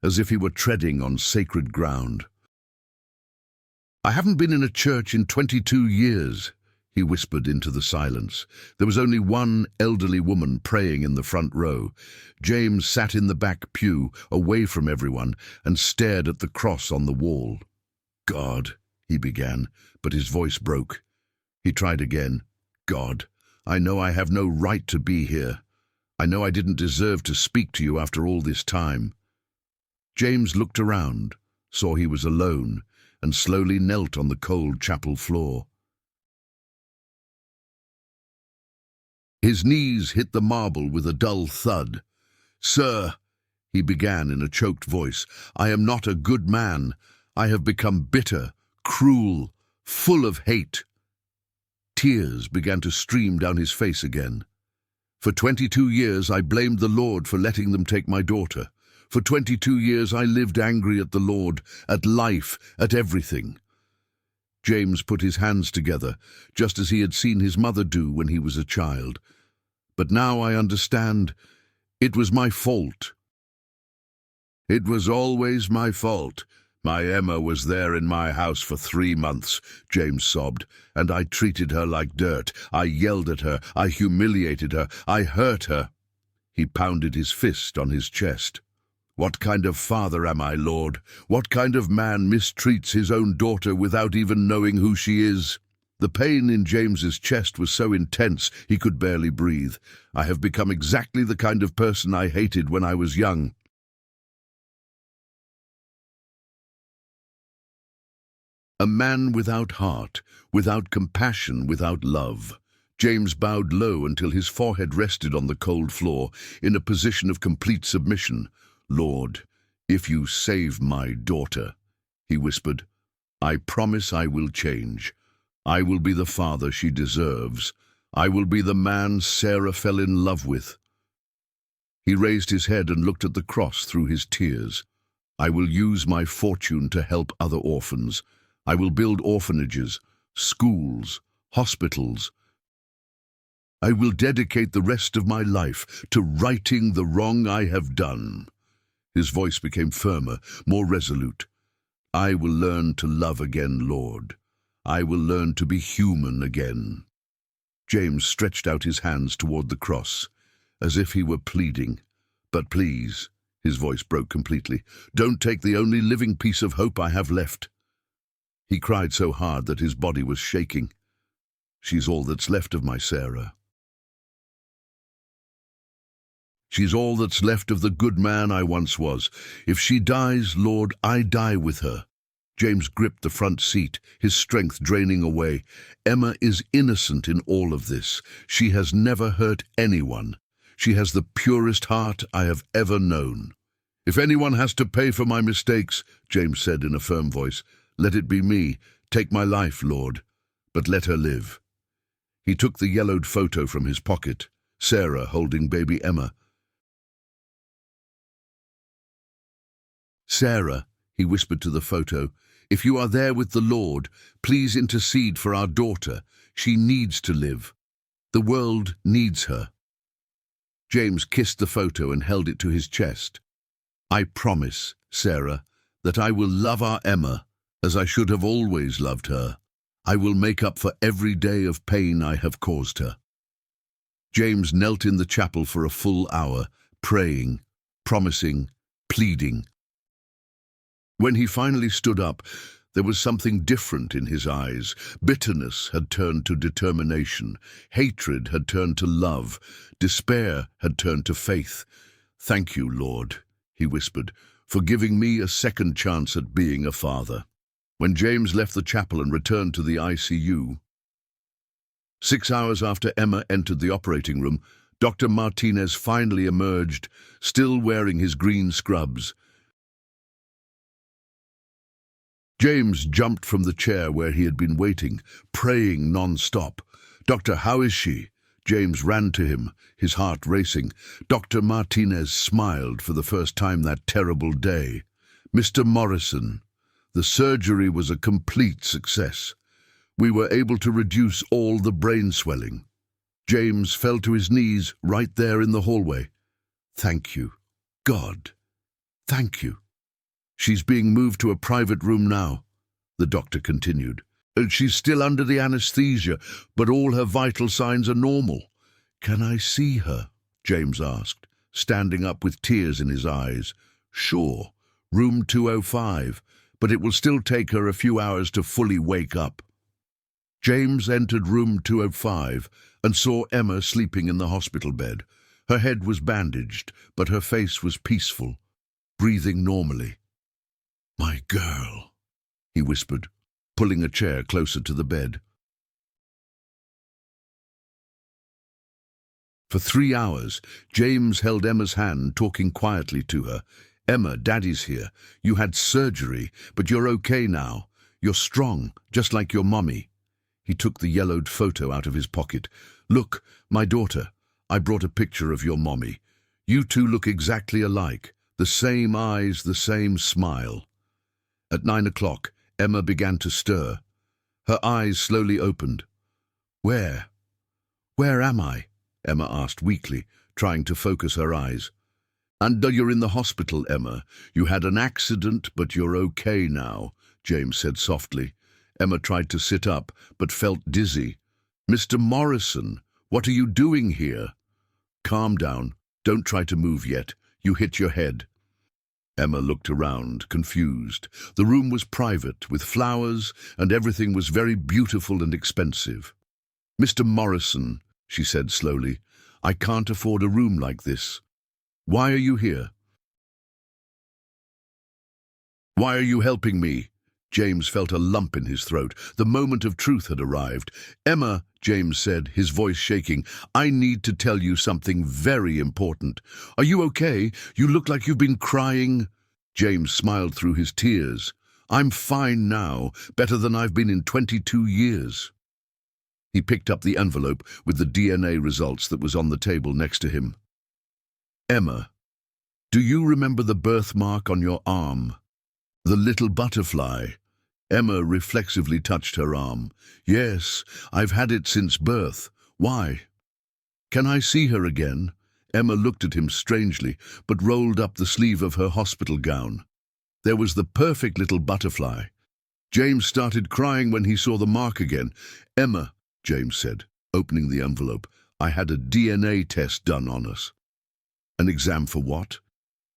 as if he were treading on sacred ground. I haven't been in a church in 22 years, he whispered into the silence. There was only one elderly woman praying in the front row. James sat in the back pew, away from everyone, and stared at the cross on the wall. God, he began, but his voice broke. He tried again. God, I know I have no right to be here. I know I didn't deserve to speak to you after all this time. James looked around, saw he was alone, and slowly knelt on the cold chapel floor. His knees hit the marble with a dull thud. Sir, he began in a choked voice, I am not a good man. I have become bitter, cruel, full of hate." Tears began to stream down his face again. "For 22 years I blamed the Lord for letting them take my daughter. For 22 years I lived angry at the Lord, at life, at everything." James put his hands together, just as he had seen his mother do when he was a child. "But now I understand. It was my fault." "It was always my fault. My Emma was there in my house for 3 months, James sobbed, "and I treated her like dirt. I yelled at her, I humiliated her, I hurt her." He pounded his fist on his chest. "What kind of father am I, Lord? What kind of man mistreats his own daughter without even knowing who she is?" The pain in James's chest was so intense he could barely breathe. "I have become exactly the kind of person I hated when I was young." A man without heart, without compassion, without love. James bowed low until his forehead rested on the cold floor, in a position of complete submission. "Lord, if you save my daughter," he whispered, "I promise I will change. I will be the father she deserves. I will be the man Sarah fell in love with." He raised his head and looked at the cross through his tears. "I will use my fortune to help other orphans. I will build orphanages, schools, hospitals. I will dedicate the rest of my life to righting the wrong I have done." His voice became firmer, more resolute. "I will learn to love again, Lord. I will learn to be human again." James stretched out his hands toward the cross, as if he were pleading. "But please," his voice broke completely, "don't take the only living piece of hope I have left." He cried so hard that his body was shaking. "She's all that's left of my Sarah. She's all that's left of the good man I once was. If she dies, Lord, I die with her." James gripped the front seat, his strength draining away. "Emma is innocent in all of this. She has never hurt anyone. She has the purest heart I have ever known." "If anyone has to pay for my mistakes," James said in a firm voice, "let it be me. Take my life, Lord, but let her live." He took the yellowed photo from his pocket, Sarah holding baby Emma. "Sarah," he whispered to the photo, "if you are there with the Lord, please intercede for our daughter. She needs to live. The world needs her." James kissed the photo and held it to his chest. "I promise, Sarah, that I will love our Emma as I should have always loved her. I will make up for every day of pain I have caused her." James knelt in the chapel for a full hour, praying, promising, pleading. When he finally stood up, there was something different in his eyes. Bitterness had turned to determination. Hatred had turned to love. Despair had turned to faith. "Thank you, Lord," he whispered, "for giving me a second chance at being a father." When James left the chapel and returned to the ICU, 6 hours after Emma entered the operating room, Dr. Martinez finally emerged, still wearing his green scrubs. James jumped from the chair where he had been waiting, praying non-stop. "Doctor, how is she?" James ran to him, his heart racing. Dr. Martinez smiled for the first time that terrible day. "Mr. Morrison, the surgery was a complete success. We were able to reduce all the brain swelling." James fell to his knees right there in the hallway. "Thank you, God. Thank you." "She's being moved to a private room now," the doctor continued. "She's still under the anesthesia, but all her vital signs are normal." "Can I see her?" James asked, standing up with tears in his eyes. "Sure, room 205, but it will still take her a few hours to fully wake up." James entered room 205 and saw Emma sleeping in the hospital bed. Her head was bandaged, but her face was peaceful, breathing normally. "My girl," he whispered, pulling a chair closer to the bed. For 3 hours, James held Emma's hand, talking quietly to her. Emma, Daddy's here. You had surgery, but you're okay now. You're strong, just like your mommy." He took the yellowed photo out of his pocket. "Look, my daughter. I brought a picture of your mommy. You two look exactly alike. The same eyes, the same smile." At 9 o'clock, Emma began to stir. Her eyes slowly opened. "Where? Where am I?" Emma asked weakly, trying to focus her eyes. "And you're in the hospital, Emma. You had an accident, but you're okay now," James said softly. Emma tried to sit up, but felt dizzy. "Mr. Morrison, what are you doing here?" "Calm down. Don't try to move yet. You hit your head." Emma looked around, confused. The room was private, with flowers, and everything was very beautiful and expensive. "Mr. Morrison," she said slowly, "I can't afford a room like this. Why are you here? Why are you helping me?" James felt a lump in his throat. The moment of truth had arrived. "Emma," James said, his voice shaking, "I need to tell you something very important. Are you okay? You look like you've been crying." James smiled through his tears. "I'm fine now, better than I've been in 22 years. He picked up the envelope with the DNA results that was on the table next to him. "Emma, do you remember the birthmark on your arm? The little butterfly?" Emma reflexively touched her arm. "Yes, I've had it since birth. Why?" "Can I see her again?" Emma looked at him strangely, but rolled up the sleeve of her hospital gown. There was the perfect little butterfly. James started crying when he saw the mark again. "Emma," James said, opening the envelope, "I had a DNA test done on us." "An exam for what?"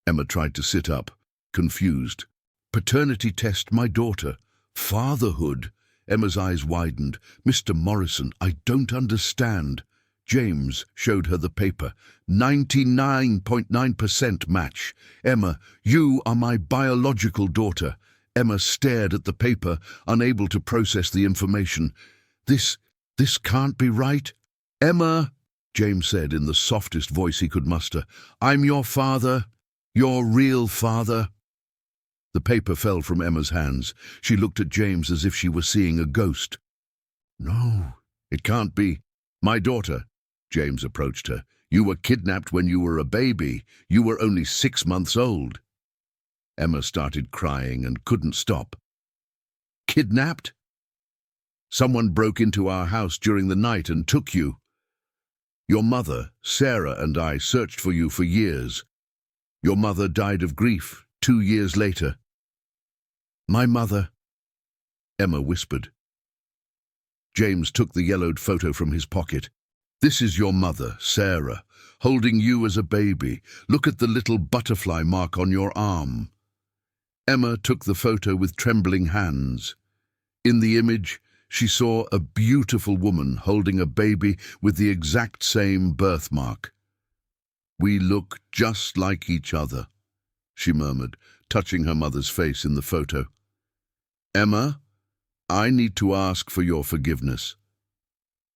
Emma tried to sit up, confused. "Paternity test, my daughter. Fatherhood." Emma's eyes widened. "Mr. Morrison, I don't understand." James showed her the paper. 99.9% match. "Emma, you are my biological daughter." Emma stared at the paper, unable to process the information. This can't be right." "Emma," James said in the softest voice he could muster, "I'm your father, your real father." The paper fell from Emma's hands. She looked at James as if she were seeing a ghost. "No, it can't be." "My daughter," James approached her. "You were kidnapped when you were a baby. You were only 6 months old." Emma started crying and couldn't stop. "Kidnapped? Someone broke into our house during the night and took you. Your mother, Sarah, and I searched for you for years. Your mother died of grief 2 years later." "My mother," Emma whispered. James took the yellowed photo from his pocket. "This is your mother, Sarah, holding you as a baby. Look at the little butterfly mark on your arm." Emma took the photo with trembling hands. In the image, she saw a beautiful woman holding a baby with the exact same birthmark. "We look just like each other," she murmured, touching her mother's face in the photo. "Emma, I need to ask for your forgiveness,"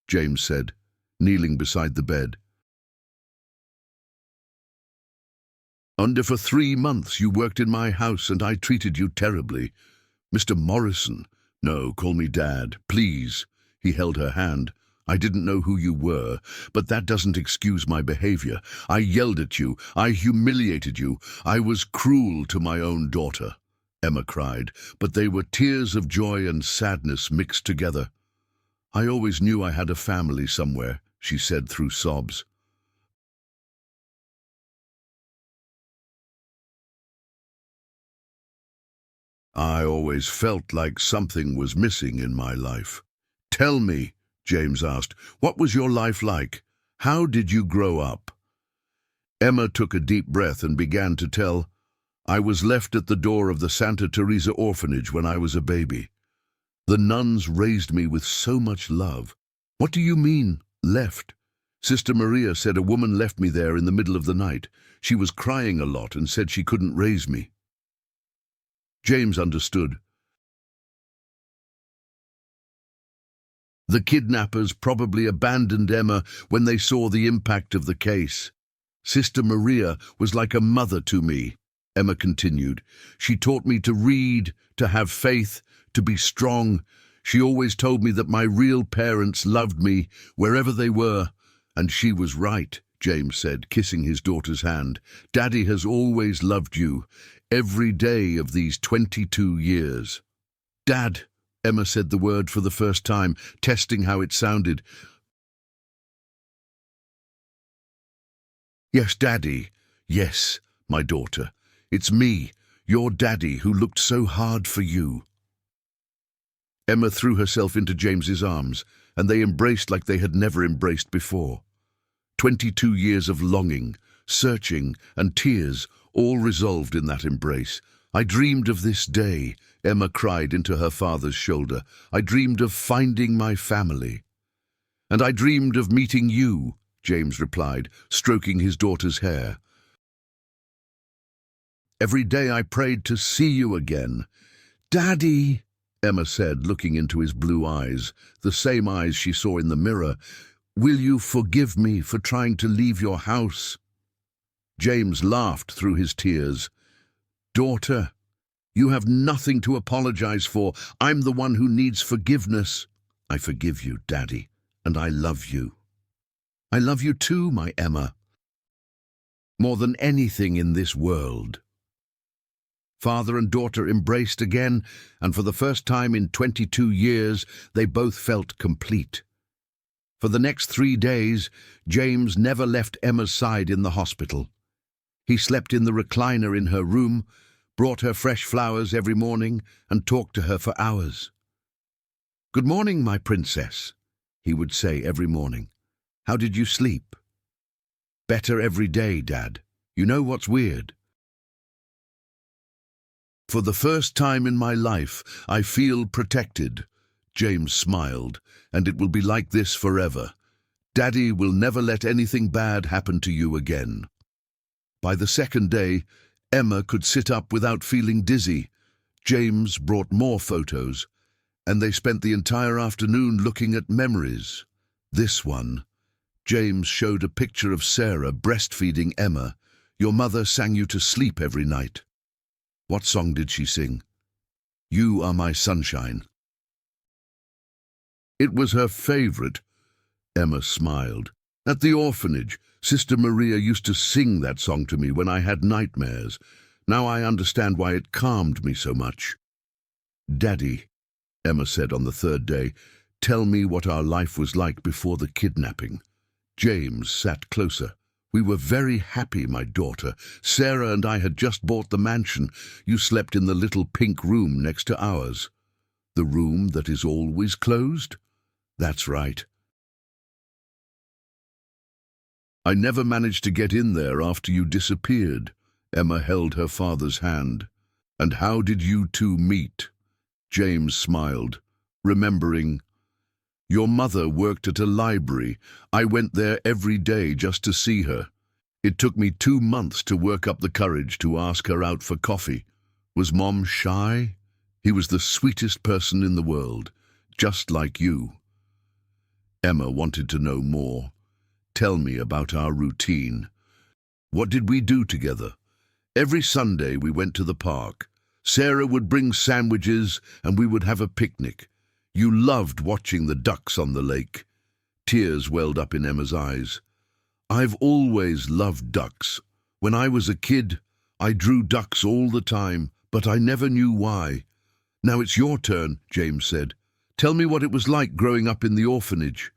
James said, kneeling beside the bed. For 3 months you worked in my house and I treated you terribly. Mr. Morrison, no, call me Dad, please." He held her hand. "I didn't know who you were, but that doesn't excuse my behavior. I yelled at you. I humiliated you. I was cruel to my own daughter," Emma cried, but they were tears of joy and sadness mixed together. "I always knew I had a family somewhere," she said through sobs. "I always felt like something was missing in my life." "Tell me," James asked, "what was your life like? How did you grow up?" Emma took a deep breath and began to tell. "I was left at the door of the Santa Teresa orphanage when I was a baby. The nuns raised me with so much love." "What do you mean, left?" "Sister Maria said a woman left me there in the middle of the night. She was crying a lot and said she couldn't raise me." James understood. The kidnappers probably abandoned Emma when they saw the impact of the case. "Sister Maria was like a mother to me." Emma continued. She taught me to read, to have faith, to be strong. She always told me that my real parents loved me wherever they were. And she was right, James said, kissing his daughter's hand. Daddy has always loved you, every day of these 22 years. Dad, Emma said the word for the first time, testing how it sounded. Yes, Daddy. Yes, my daughter. It's me, your daddy, who looked so hard for you. Emma threw herself into James's arms, and they embraced like they had never embraced before. 22 years of longing, searching, and tears, all resolved in that embrace. I dreamed of this day, Emma cried into her father's shoulder. I dreamed of finding my family. And I dreamed of meeting you, James replied, stroking his daughter's hair. Every day I prayed to see you again. Daddy, Emma said, looking into his blue eyes, the same eyes she saw in the mirror. Will you forgive me for trying to leave your house? James laughed through his tears. Daughter, you have nothing to apologize for. I'm the one who needs forgiveness. I forgive you, Daddy, and I love you. I love you too, my Emma. More than anything in this world. Father and daughter embraced again, and for the first time in 22 years, they both felt complete. For the next 3 days, James never left Emma's side in the hospital. He slept in the recliner in her room, brought her fresh flowers every morning, and talked to her for hours. Good morning, my princess, he would say every morning. How did you sleep? Better every day, Dad. You know what's weird? For the first time in my life, I feel protected. James smiled, and it will be like this forever. Daddy will never let anything bad happen to you again. By the second day, Emma could sit up without feeling dizzy. James brought more photos, and they spent the entire afternoon looking at memories. This one. James showed a picture of Sarah breastfeeding Emma. Your mother sang you to sleep every night. What song did she sing? You Are My Sunshine. It was her favorite. Emma smiled. At the orphanage, Sister Maria used to sing that song to me when I had nightmares. Now I understand why it calmed me so much. Daddy, Emma said on the third day, tell me what our life was like before the kidnapping. James sat closer. We were very happy, my daughter. Sarah and I had just bought the mansion. You slept in the little pink room next to ours. The room that is always closed? That's right. I never managed to get in there after you disappeared. Emma held her father's hand. And how did you two meet? James smiled, remembering. Your mother worked at a library. I went there every day just to see her. It took me 2 months to work up the courage to ask her out for coffee. Was Mom shy? He was the sweetest person in the world, just like you. Emma wanted to know more. Tell me about our routine. What did we do together? Every Sunday we went to the park. Sarah would bring sandwiches and we would have a picnic. You loved watching the ducks on the lake. Tears welled up in Emma's eyes. I've always loved ducks. When I was a kid, I drew ducks all the time, but I never knew why. Now it's your turn, James said. Tell me what it was like growing up in the orphanage.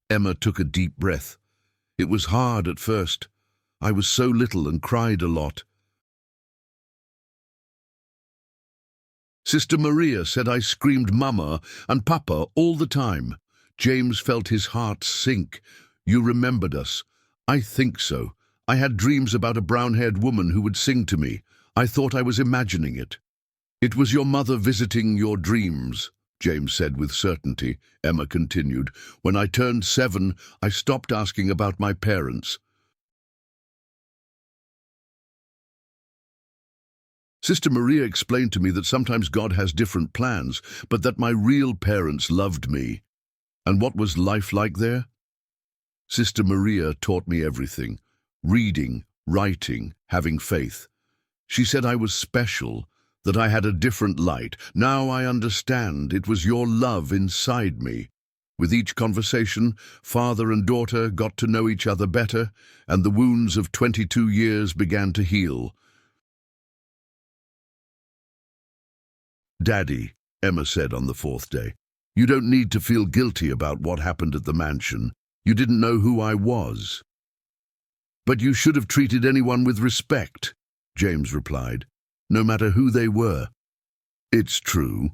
Emma took a deep breath. It was hard at first. I was so little and cried a lot. Sister Maria said I screamed Mama and Papa all the time. James felt his heart sink. You remembered us. I think so. I had dreams about a brown-haired woman who would sing to me. I thought I was imagining it. It was your mother visiting your dreams, James said with certainty. Emma continued. When I turned 7, I stopped asking about my parents. Sister Maria explained to me that sometimes God has different plans, but that my real parents loved me. And what was life like there? Sister Maria taught me everything. Reading, writing, having faith. She said I was special, that I had a different light. Now I understand. It was your love inside me. With each conversation, father and daughter got to know each other better, and the wounds of 22 years began to heal. "Daddy," Emma said on the fourth day, "you don't need to feel guilty about what happened at the mansion. You didn't know who I was." "But you should have treated anyone with respect," James replied, "no matter who they were." "It's true.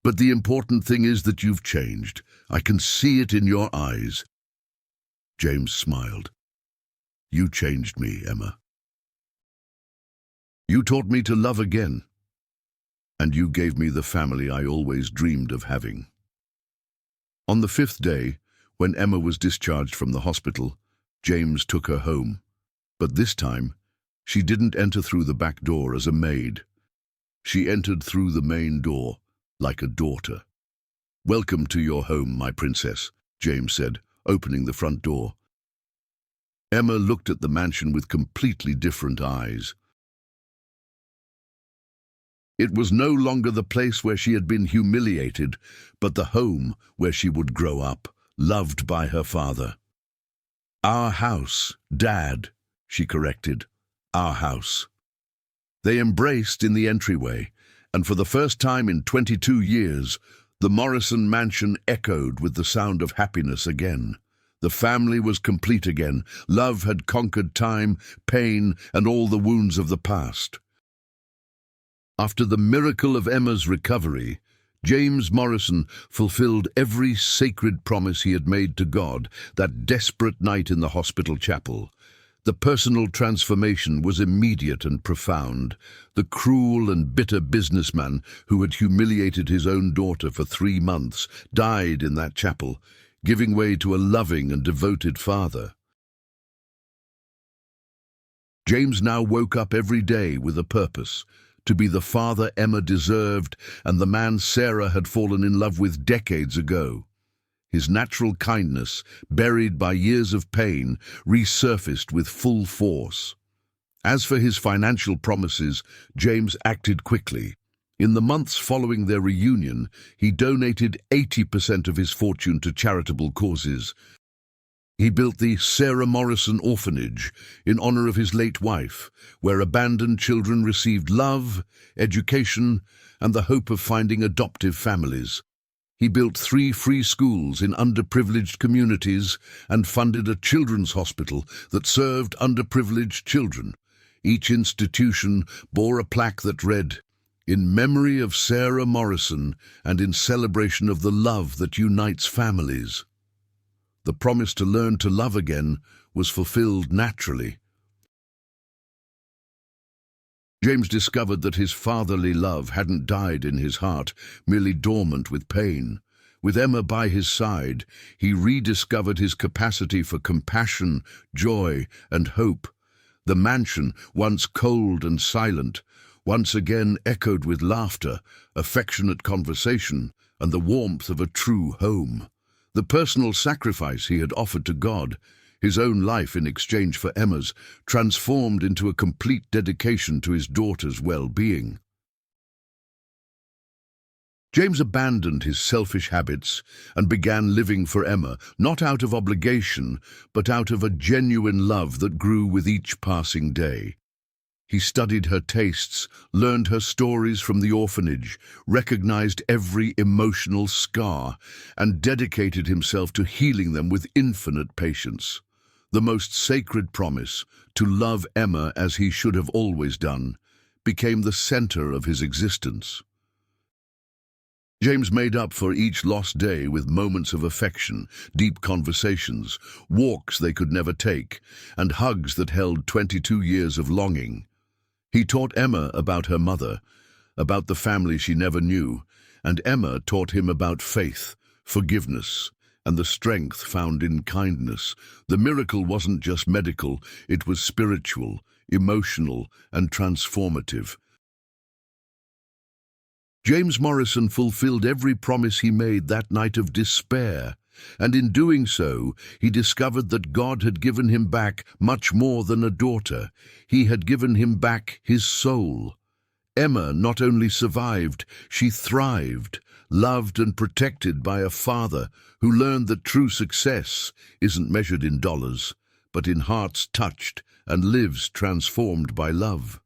But the important thing is that you've changed. I can see it in your eyes." James smiled. "You changed me, Emma. You taught me to love again. And you gave me the family I always dreamed of having." On the fifth day, when Emma was discharged from the hospital, James took her home. But this time, she didn't enter through the back door as a maid. She entered through the main door, like a daughter. "Welcome to your home, my princess," James said, opening the front door. Emma looked at the mansion with completely different eyes. It was no longer the place where she had been humiliated, but the home where she would grow up, loved by her father. "Our house, Dad," she corrected. "Our house." They embraced in the entryway, and for the first time in 22 years, the Morrison mansion echoed with the sound of happiness again. The family was complete again. Love had conquered time, pain, and all the wounds of the past. After the miracle of Emma's recovery, James Morrison fulfilled every sacred promise he had made to God that desperate night in the hospital chapel. The personal transformation was immediate and profound. The cruel and bitter businessman who had humiliated his own daughter for 3 months died in that chapel, giving way to a loving and devoted father. James now woke up every day with a purpose: to be the father Emma deserved and the man Sarah had fallen in love with decades ago. His natural kindness, buried by years of pain, resurfaced with full force. As for his financial promises, James acted quickly. In the months following their reunion, he donated 80% of his fortune to charitable causes. He built the Sarah Morrison Orphanage in honor of his late wife, where abandoned children received love, education, and the hope of finding adoptive families. He built 3 free schools in underprivileged communities and funded a children's hospital that served underprivileged children. Each institution bore a plaque that read, "In memory of Sarah Morrison and in celebration of the love that unites families." The promise to learn to love again was fulfilled naturally. James discovered that his fatherly love hadn't died in his heart, merely dormant with pain. With Emma by his side, he rediscovered his capacity for compassion, joy, and hope. The mansion, once cold and silent, once again echoed with laughter, affectionate conversation, and the warmth of a true home. The personal sacrifice he had offered to God, his own life in exchange for Emma's, transformed into a complete dedication to his daughter's well-being. James abandoned his selfish habits and began living for Emma, not out of obligation, but out of a genuine love that grew with each passing day. He studied her tastes, learned her stories from the orphanage, recognized every emotional scar, and dedicated himself to healing them with infinite patience. The most sacred promise, to love Emma as he should have always done, became the center of his existence. James made up for each lost day with moments of affection, deep conversations, walks they could never take, and hugs that held 22 years of longing. He taught Emma about her mother, about the family she never knew, and Emma taught him about faith, forgiveness, and the strength found in kindness. The miracle wasn't just medical, it was spiritual, emotional, and transformative. James Morrison fulfilled every promise he made that night of despair. and in doing so, he discovered that God had given him back much more than a daughter. He had given him back his soul. Emma not only survived, she thrived, loved and protected by a father who learned that true success isn't measured in dollars, but in hearts touched and lives transformed by love.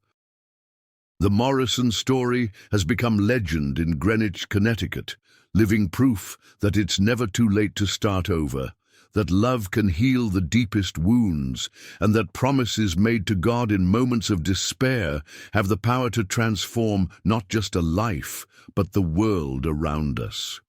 The Morrison story has become legend in Greenwich, Connecticut, living proof that it's never too late to start over, that love can heal the deepest wounds, and that promises made to God in moments of despair have the power to transform not just a life, but the world around us.